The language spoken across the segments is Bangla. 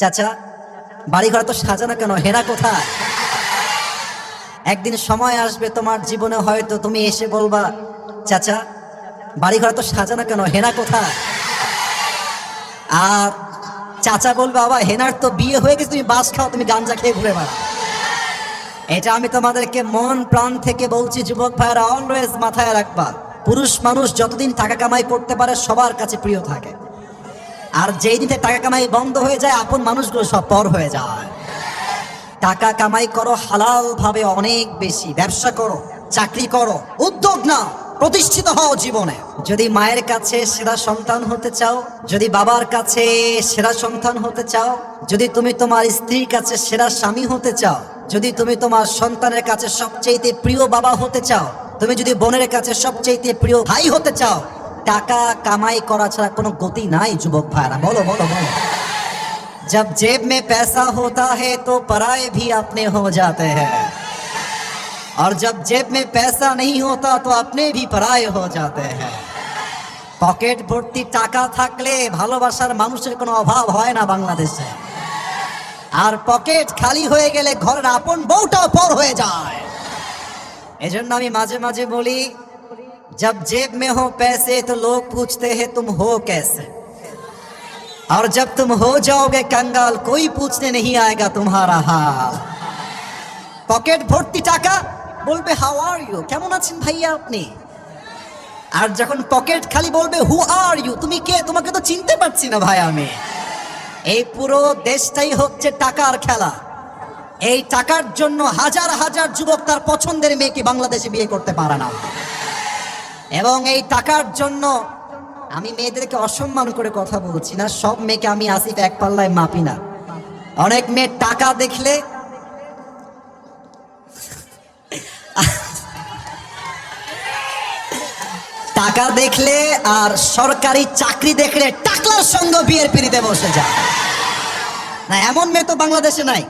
চাচা বাড়িঘর তো সাজানো কেন, হেনা কোথায়? একদিন সময় আসবে তোমার জীবনে, হয়তো তুমি এসে বলবা, চাচা বাড়িঘর তো সাজানো কেন, হেনা কোথায়? আর চাচা বলবে, বাবা হেনার তো বিয়ে হয়ে গেছে, তুমি বাস খাও, তুমি গাঞ্জা খেয়ে ঘুরে বেড়াও। এটা আমি তোমাদেরকে মন প্রাণ থেকে বলছি, যুবক ভাইরা অলওয়েজ মাথায় রাখবা, পুরুষ মানুষ যতদিন টাকা কামাই করতে পারে সবার কাছে প্রিয় থাকে, আর যেই দিনে টাকা কামাই বন্ধ হয়ে যায় আপন মানুষগুলো সব পর হয়ে যায়। টাকা কামাই করো হালাল ভাবে, অনেক বেশি ব্যবসা করো, চাকরি করো, উদ্যোগ নাও, প্রতিষ্ঠিত হও জীবনে। যদি মায়ের কাছে সেরা সন্তান হতে চাও, যদি বাবার কাছে সেরা সন্তান হতে চাও, যদি তুমি তোমার স্ত্রীর কাছে সেরা স্বামী হতে চাও, যদি তুমি তোমার সন্তানের কাছে সবচেয়ে প্রিয় বাবা হতে চাও, তুমি যদি বোনের কাছে সবচেয়ে প্রিয় ভাই হতে চাও, টাকা কামাই করা ছাড়া কোনো গতি নাই যুবক ভাইরা। বলো বলো বলো। जब जेब में पैसा होता है तो पराये भी अपने हो जाते हैं, और जब जेब में पैसा नहीं होता तो अपने भी पराये हो जाते हैं। পকেট ভর্তি টাকা থাকলে ভালোবাসার মানুষের কোনো অভাব হয় না বাংলাদেশে, আর পকেট খালি হয়ে গেলে ঘরের আপন বউটাও পর হয়ে যায়। এজন্য আমি মাঝে মাঝে বলি, जब जेब में हो पैसे तो लोग पूछते हैं तुम हो कैसे, और जब तुम हो जाओगे कंगाल कोई पूछने नहीं आएगा तुम्हारा हाल। পকেট ভর্তি টাকা, বলবে হাউ আর ইউ, কেমন আছেন ভাইয়া আপনি। আর যখন পকেট খালি বলবে হু আর ইউ, তুমি কে, তোমাকে তো চিনতে পারছি না ভাই আমি। এই পুরো দেশটাই হচ্ছে টাকার খেলা। এই টাকার জন্য হাজার হাজার যুবক তার পছন্দের মেয়েকে বাংলাদেশে বিয়ে করতে পারে না, এবং এই টাকার জন্য আমি মেয়েদেরকে অসম্মান করে কথা বলছি না, সব মেয়েকে আমি আসিফ এক পাল্লায় মাপি না। অনেক মেয়ে টাকা দেখলে টাকা দেখলে আর সরকারি চাকরি দেখলে টাকলার সঙ্গে বিয়ের পিড়িতে বসে যায়। না, এমন মেয়ে তো বাংলাদেশে নাই।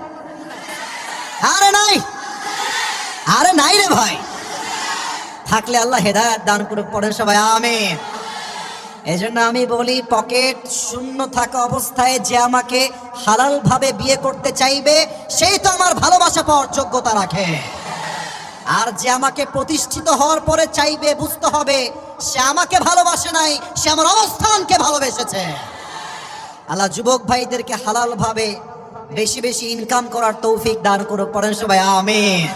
আরে নাই, আরে নাই রে ভাই। থাকলে আল্লাহ হেদায়েত দান করে, পড়েন সবাই আমিন। এজন্য আমি বলি, পকেট শূন্য থাকা অবস্থায় যে আমাকে হালাল ভাবে বিয়ে করতে চাইবে সেই তো আমার ভালোবাসা পাওয়ার যোগ্যতা রাখে, আর যে আমাকে প্রতিষ্ঠিত হওয়ার পরে চাইবে, বুঝতে হবে সে আমাকে ভালোবাসে নাই, সে আমার অবস্থানকে ভালোবেসেছে। আল্লাহ যুবক ভাইদেরকে হালাল ভাবে বেশি বেশি ইনকাম করার তৌফিক দান করুক, পড়েন সবাই আমিন।